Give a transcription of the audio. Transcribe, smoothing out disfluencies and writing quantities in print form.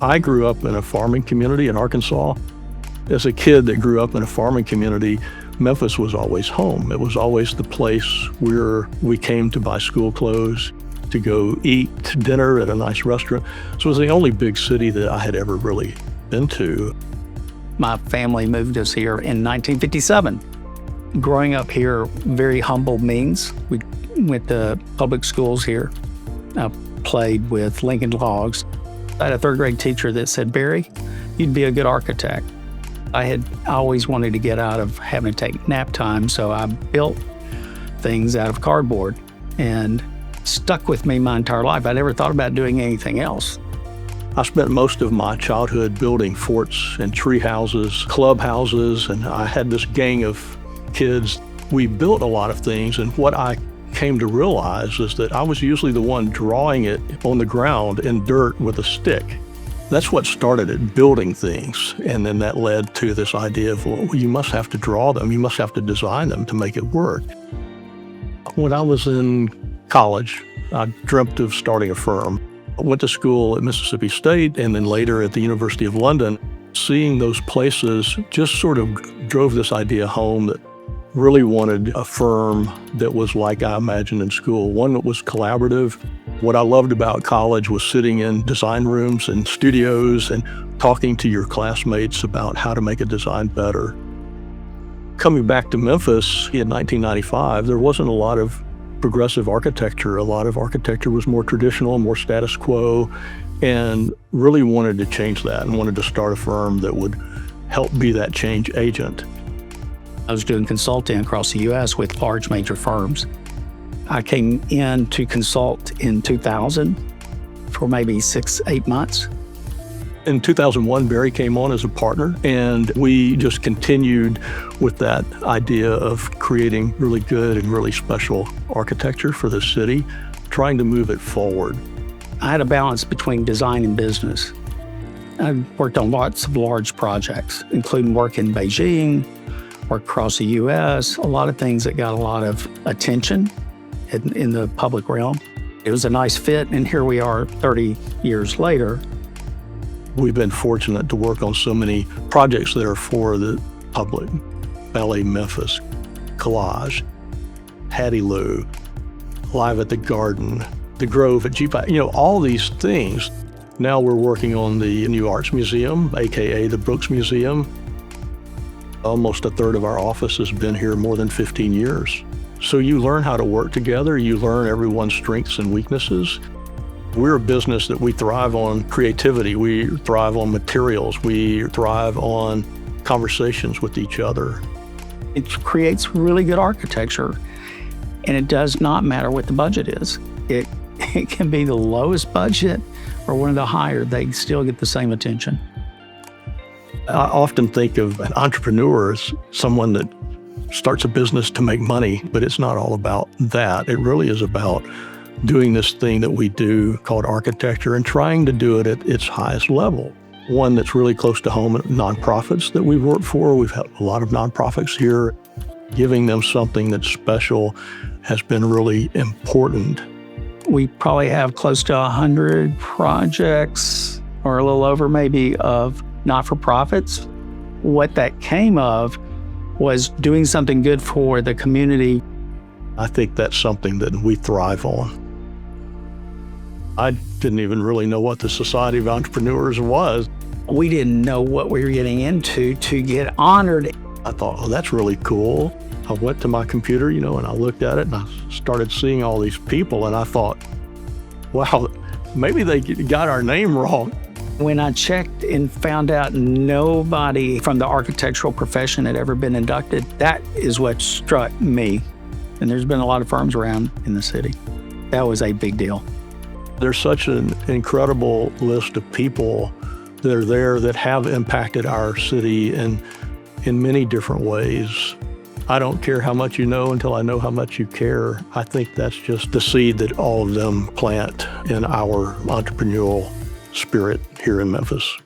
I grew up in a farming community in Arkansas. As a kid that grew up in a farming community, Memphis was always home. It was always the place where we came to buy school clothes, to go eat dinner at a nice restaurant. So it was the only big city that I had ever really been to. My family moved us here in 1957. Growing up here, very humble means. We went to public schools here. I played with Lincoln Logs. I had a third grade teacher that said, "Barry, you'd be a good architect." I had always wanted to get out of having to take nap time, so I built things out of cardboard and stuck with me my entire life. I never thought about doing anything else. I spent most of my childhood building forts and tree houses, clubhouses, and I had this gang of kids. We built a lot of things, and what I came to realize is that I was usually the one drawing it on the ground in dirt with a stick. That's what started it, building things. And then that led to this idea of, well, you must have to draw them, you must have to design them to make it work. When I was in college, I dreamt of starting a firm. I went to school at Mississippi State and then later at the University of London. Seeing those places just sort of drove this idea home that really wanted a firm that was like I imagined in school, one that was collaborative. What I loved about college was sitting in design rooms and studios and talking to your classmates about how to make a design better. Coming back to Memphis in 1995, there wasn't a lot of progressive architecture. A lot of architecture was more traditional, more status quo, and really wanted to change that and wanted to start a firm that would help be that change agent. I was doing consulting across the U.S. with large major firms. I came in to consult in 2000 for maybe 6-8 months. In 2001, Barry came on as a partner, and we just continued with that idea of creating really good and really special architecture for the city, trying to move it forward. I had a balance between design and business. I worked on lots of large projects, including work in Beijing, work across the U.S., a lot of things that got a lot of attention in the public realm. It was a nice fit, and here we are 30 years later. We've been fortunate to work on so many projects that are for the public. Ballet Memphis, Collage, Hattie Lou, Live at the Garden, the Grove at G5, all these things. Now we're working on the new Arts Museum, AKA the Brooks Museum. Almost a third of our office has been here more than 15 years. So you learn how to work together, you learn everyone's strengths and weaknesses. We're a business that we thrive on creativity, we thrive on materials, we thrive on conversations with each other. It creates really good architecture, and it does not matter what the budget is. It can be the lowest budget or one of the higher, they still get the same attention. I often think of an entrepreneur as someone that starts a business to make money, but it's not all about that. It really is about doing this thing that we do called architecture and trying to do it at its highest level. One that's really close to home, nonprofits that we've worked for. We've had a lot of nonprofits here. Giving them something that's special has been really important. We probably have close to 100 projects, or a little over maybe, of not-for-profits. What that came of was doing something good for the community. I think that's something that we thrive on. I didn't even really know what the Society of Entrepreneurs was. We didn't know what we were getting into to get honored. I thought, oh, that's really cool. I went to my computer, and I looked at it and I started seeing all these people and I thought, wow, maybe they got our name wrong. When I checked and found out nobody from the architectural profession had ever been inducted, that is what struck me. And there's been a lot of firms around in the city. That was a big deal. There's such an incredible list of people that are there that have impacted our city in many different ways. I don't care how much you know until I know how much you care. I think that's just the seed that all of them plant in our entrepreneurial spirit here in Memphis.